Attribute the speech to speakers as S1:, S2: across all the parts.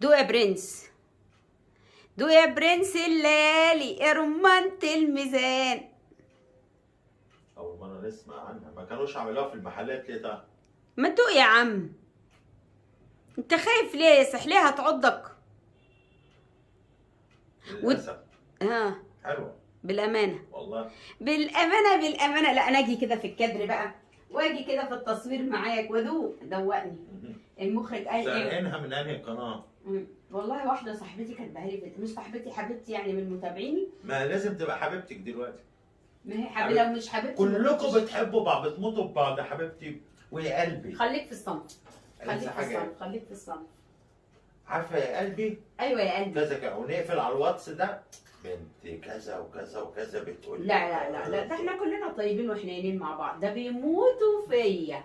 S1: دوق يا برنس، دوق يا برنس الليالي يا رمانة الميزان.
S2: أول مرة نسمع عنها، ما كانوش عملوها في المحلات ليه ده؟
S1: ما تدوق يا عم. انت خايف ليه يا سحلية هتعضك؟
S2: للأسف.
S1: ها
S2: حلوة
S1: بالأمانة
S2: والله.
S1: بالأمانة لا، أنا أجي كده في الكادر بقى وأجي كده في التصوير معاك وأدوق. دوقني المخرج قال إيه؟
S2: سارقينها من أنهي قناة؟
S1: والله واحدة صاحبتي كاتباها لي، مش صاحبتي، حبيبتي يعني، من متابعيني.
S2: ما لازم تبقى حبيبتك دلوقتي.
S1: ما هي حبيبتي، لو مش حبيبتي
S2: كلكم بتحبوا بعض، بتموتوا ببعض يا حبيبتي ويا قلبي.
S1: خليك في الصمت، خليك في الصمت، خليك في الصمت.
S2: عارفة يا قلبي؟
S1: أيوة يا قلبي.
S2: كذا كذا، ونقفل على الواتس ده بنت كذا وكذا وكذا بتقول.
S1: لا لا لا لا، ده احنا كلنا طيبين وحنينين مع بعض، ده بيموتوا فيا.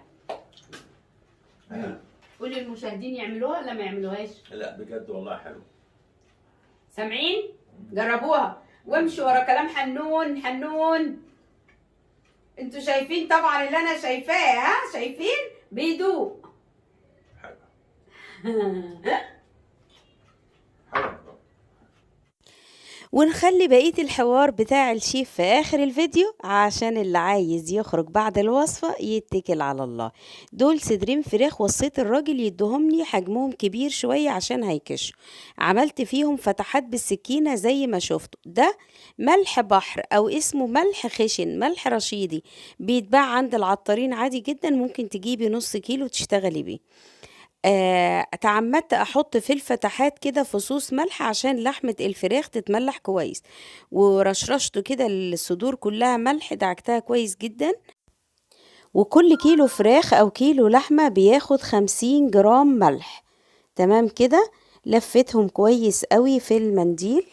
S1: قولي المشاهدين يعملوها ولا ما يعملوهاش؟
S2: لا بجد والله حلو.
S1: سامعين؟ جربوها وامشوا ورا كلام حنون. حنون انتوا شايفين طبعا اللي انا شايفاه، ها شايفين؟ بيدوق.
S2: حلو. حلو.
S3: ونخلي بقية الحوار بتاع الشيف في آخر الفيديو عشان اللي عايز يخرج بعد الوصفة يتكل على الله. دول صدرين فراخ، وصيت الراجل يدهم لي حجمهم كبير شوية عشان هيكشوا. عملت فيهم فتحات بالسكينة زي ما شفتوا. ده ملح بحر أو اسمه ملح خشن، ملح رشيدي، بيتباع عند العطارين عادي جدا، ممكن تجيبي نص كيلو تشتغلي بيه. تعمدت احط في الفتحات كده فصوص ملح عشان لحمة الفراخ تتملح كويس، ورشرشته كده الصدور كلها ملح، دعكتها كويس جدا. وكل كيلو فراخ او كيلو لحمة بياخد 50 جرام ملح. تمام كده، لفتهم كويس قوي في المنديل،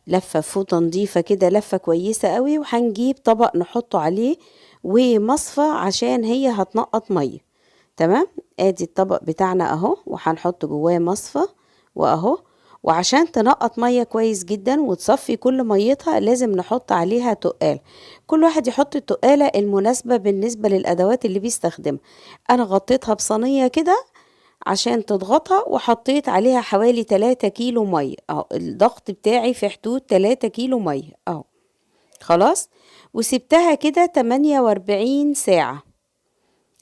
S3: لفة فوطة نضيفة كده، لفة كويسة قوي. وهنجيب طبق نحطه عليه ومصفى عشان هي هتنقط مية. تمام، ادي الطبق بتاعنا اهو، وهنحط جواه مصفى واهو. وعشان تنقط ميه كويس جدا وتصفي كل ميتها لازم نحط عليها تقال. كل واحد يحط التقالة المناسبة بالنسبة للادوات اللي بيستخدمها. انا غطيتها بصينية كده عشان تضغطها، وحطيت عليها حوالي 3 كيلو ميه اهو. الضغط بتاعي في حدود 3 كيلو ميه اهو. خلاص، وسبتها كده 48 ساعة.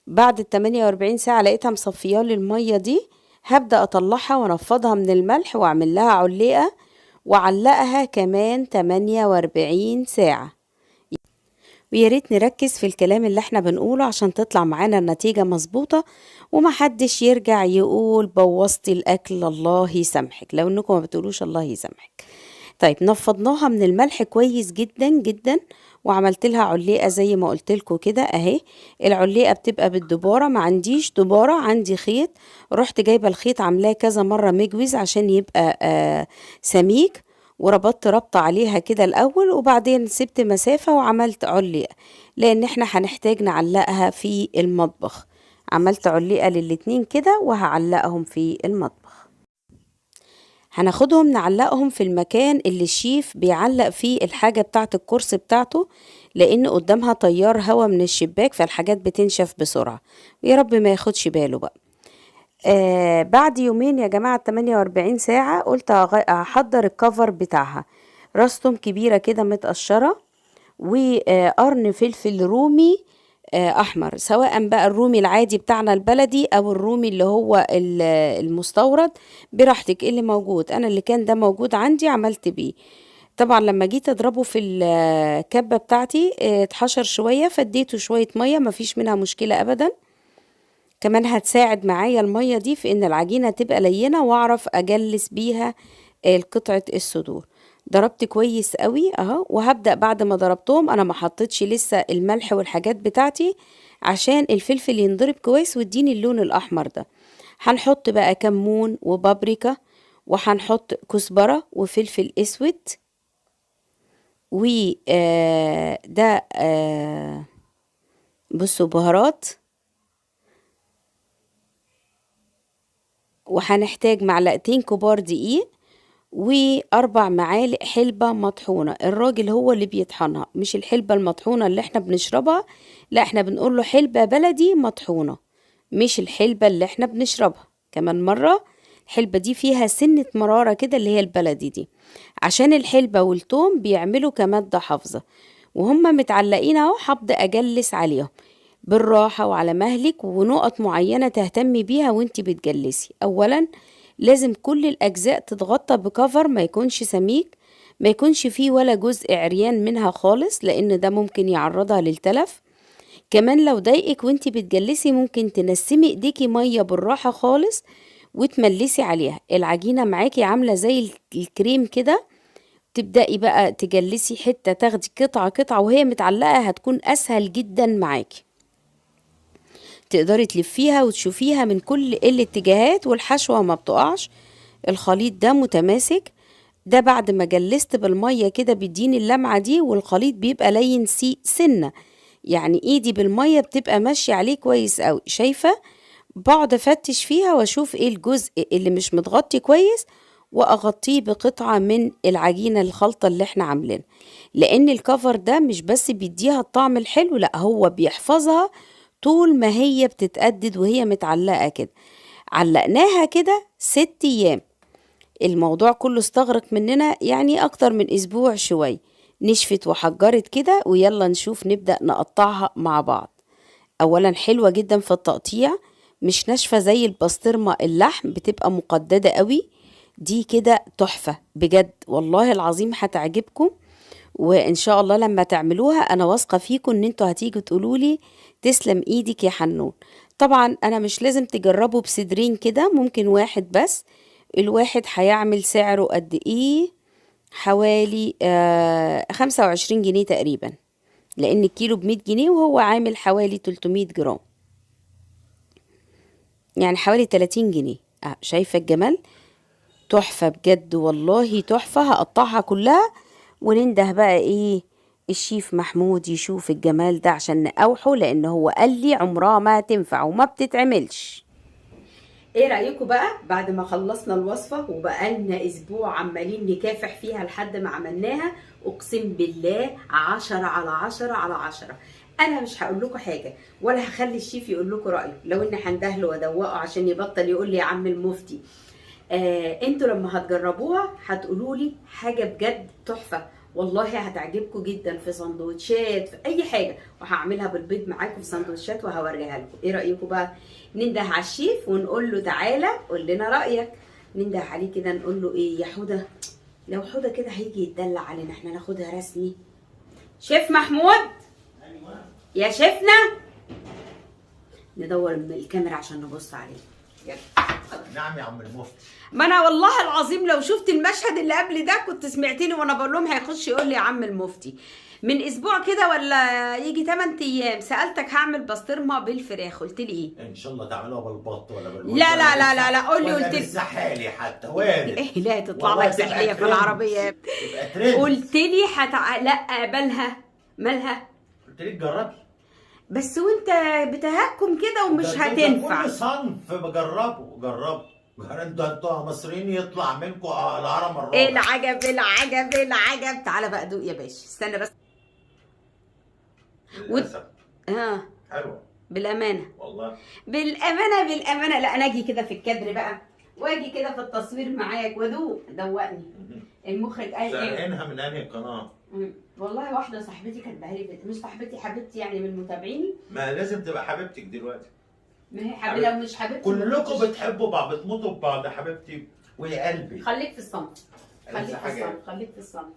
S3: بعد ال 48 ساعة لقيتها مصفيالي المية دي، هبدأ أطلعها وأنفضها من الملح وأعمل لها علقة، وعلقها كمان 48 ساعة. وياريت نركز في الكلام اللي احنا بنقوله عشان تطلع معانا النتيجة مظبوطة، ومحدش يرجع يقول بوظتي الأكل الله يسامحك، لو انكم ما بتقولوش الله يسامحك. طيب، نفضناها من الملح كويس جدا جدا، وعملت لها علقه زي ما قلت لكم كده اهي. العلقه بتبقى بالدباره، ما عنديش دباره، عندي خيط، رحت جايبه الخيط عاملاه كذا مره مجوز عشان يبقى سميك، وربطت ربطه عليها كده الاول، وبعدين سبت مسافه وعملت علقه لان احنا هنحتاج نعلقها في المطبخ. عملت علقه للاتنين كده وهعلقهم في المطبخ. هناخدهم نعلقهم في المكان اللي الشيف بيعلق فيه الحاجة بتاعة الكرسي بتاعته، لان قدامها تيار هوا من الشباك فالحاجات بتنشف بسرعة، ويا رب ما ياخدش باله بقى. بعد يومين يا جماعة 48 ساعة قلت هحضر الكفر بتاعها. رستم كبيرة كده متقشرة، وقرن فلفل رومي احمر، سواء بقى الرومي العادي بتاعنا البلدي او الرومي اللي هو المستورد، براحتك اللي موجود. انا اللي كان ده موجود عندي عملت بيه. طبعا لما جيت اضربه في الكبة بتاعتي اتحشر شوية، فاديته شوية مية، مفيش منها مشكلة ابدا. كمان هتساعد معايا المية دي في ان العجينة تبقى لينة واعرف اجلس بيها قطعة الصدور. ضربت كويس قوي اهو، وهبدأ بعد ما ضربتهم، انا ما حطيتش لسه الملح والحاجات بتاعتي عشان الفلفل ينضرب كويس ويديني اللون الاحمر ده. هنحط بقى كمون وبابريكا، وهنحط كزبرة وفلفل اسود، و ده بصوا بهارات. وهنحتاج معلقتين كبار دقيق، و4 معالق حلبة مطحونة. الراجل هو اللي بيطحنها، مش الحلبة المطحونة اللي احنا بنشربها، لا احنا بنقول له حلبة بلدي مطحونة، مش الحلبة اللي احنا بنشربها. كمان مرة. الحلبة دي فيها سنة مرارة كده اللي هي البلدي دي، عشان الحلبة والثوم بيعملوا كمادة حافظة، وهم متعلقين اهو. هبدأ اجلس عليهم بالراحة وعلى مهلك، ونقط معينة تهتمي بيها وانتي بتجلسي. اولا لازم كل الاجزاء تتغطى بكفر ما يكونش سميك، ما يكونش فيه ولا جزء عريان منها خالص، لان ده ممكن يعرضها للتلف. كمان لو ضايقك وانتي بتجلسي ممكن تنسمي ايديكي مية بالراحة خالص وتملسي عليها. العجينة معاكي عاملة زي الكريم كده، تبدأي بقى تجلسي حتة، تاخدي قطعة قطعة وهي متعلقة، هتكون أسهل جدا معاكي. تقدري تلفيها وتشوفيها من كل الاتجاهات والحشوة ما بتقعش. الخليط ده متماسك. ده بعد ما جلست بالمية كده بيديني اللمعة دي، والخليط بيبقى لين سنة، يعني ايدي بالمية بتبقى ماشية عليه كويس قوي. شايفة؟ بقعد افتش فيها واشوف ايه الجزء اللي مش متغطي كويس، واغطيه بقطعة من العجينة الخلطة اللي احنا عاملينها، لان الكفر ده مش بس بيديها الطعم الحلو، لا هو بيحفظها طول ما هي بتتقدد وهي متعلقة كده. علقناها كده 6 ايام. الموضوع كله استغرق مننا يعني اكتر من اسبوع شوي. نشفت وحجرت كده، ويلا نشوف نبدأ نقطعها مع بعض. اولا حلوة جدا في التقطيع، مش ناشفة زي البسطرمة اللحم، بتبقى مقددة قوي. دي كده تحفة بجد، والله العظيم هتعجبكم. وان شاء الله لما تعملوها انا واثقة فيكم ان انتوا هتيجوا تقولولي تسلم ايدك يا حنون. طبعا انا مش لازم تجربوا بصدرين كده، ممكن واحد بس. الواحد هيعمل سعره قد ايه؟ حوالي 25 جنيه تقريبا، لان الكيلو ب100 جنيه وهو عامل حوالي 300 جرام، يعني حوالي 30 جنيه. شايفة الجمال؟ تحفة بجد والله تحفة. هقطعها كلها وننده بقى ايه الشيف محمود يشوف الجمال ده عشان نقوحه، لان هو قال لي عمرها ما هتنفع وما بتتعملش.
S1: ايه رأيكم بقى بعد ما خلصنا الوصفة وبقالنا اسبوع عمالين نكافح فيها لحد ما عملناها؟ اقسم بالله 10/10/10. انا مش هقول لكم حاجة ولا هخلي الشيف يقول لكم رأيه، لو ان هندهله وادوقه عشان يبطل يقول لي يا عم المفتي. انتوا لما هتجربوها هتقولوا لي حاجة بجد تحفة، والله هتعجبكم جدا في سندوتشات في اي حاجه. وهعملها بالبيض معاكم في سندوتشات وهوريها لكم. ايه رايكم بقى ننده على الشيف ونقول له تعالى قول لنا رايك؟ ننده عليه كده نقول له ايه يا حوده؟ لو حوده كده هيجي يتدلع علينا احنا ناخدها رسمي. شيف محمود، يا شيفنا، ندور الكاميرا عشان نبص عليه. يلا.
S2: نعم يا عم المفتي.
S1: ما انا والله العظيم لو شفت المشهد اللي قبل ده كنت سمعتني وانا بقول لهم هيخش يقول لي يا عم المفتي. من اسبوع كده ولا يجي 8 ايام سالتك هعمل بسطرمه بالفراخ، قلت لي ايه؟
S2: ان شاء الله تعملوها بالبط ولا بالوز؟
S1: لا لا لا لا لا قول لي،
S2: ولا
S1: قلت لي
S2: بالزحالي حتى وارد.
S1: ايه لا تطلع
S2: والله
S1: لك زحليه في العربيه.
S2: تبقى ترند.
S1: قلت لي لا اقبلها. مالها؟
S2: قلت لك جربي.
S1: بس وانت بتهكم كده ومش هتنفع.
S2: كل صنف بجربه جربه. انتوا مصريين يطلع منكم الهرم الرابع.
S1: ايه العجب العجب العجب. تعالى بقى دوق يا باشا، استنى بس.
S2: للأسف. حلوه
S1: بالامانه
S2: والله.
S1: بالامانه لا انا اجي كده في الكادر بقى واجي كده في التصوير معاك وادوق دوقني. المخرج قال ايه؟
S2: سارقينها من انهي قناه؟
S1: والله واحده صاحبتي كاتباها لي، مش صاحبتي حبيبتي يعني من متابعيني.
S2: ما لازم تبقى حبيبتك دلوقتي.
S1: ما هي حبيبتي لو مش حبيبتي
S2: كلكم بتحبوا بعض، بتموتوا ببعض يا حبيبتي ويا قلبي.
S1: خليك في الصمت. خليك في الصمت.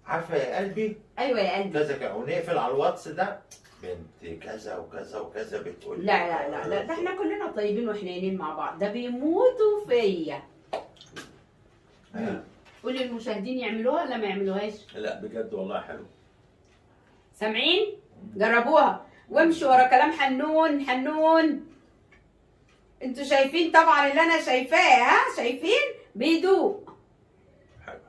S2: عارفه يا قلبي؟
S1: ايوه يا قلبي.
S2: كذا كذا ونقفل على الواتس ده بنت كذا وكذا وكذا بتقول.
S1: لا لا لا لا ده احنا كلنا طيبين وحنينين مع بعض، ده بيموتوا فيا. قولي للمشاهدين يعملوها ولا ما يعملوهاش؟
S2: لا بجد والله حلو.
S1: سامعين؟ جربوها وامشوا ورا كلام حنون. حنون انتوا شايفين طبعا اللي انا شايفاه، ها شايفين؟ بيدوق.
S2: حلو.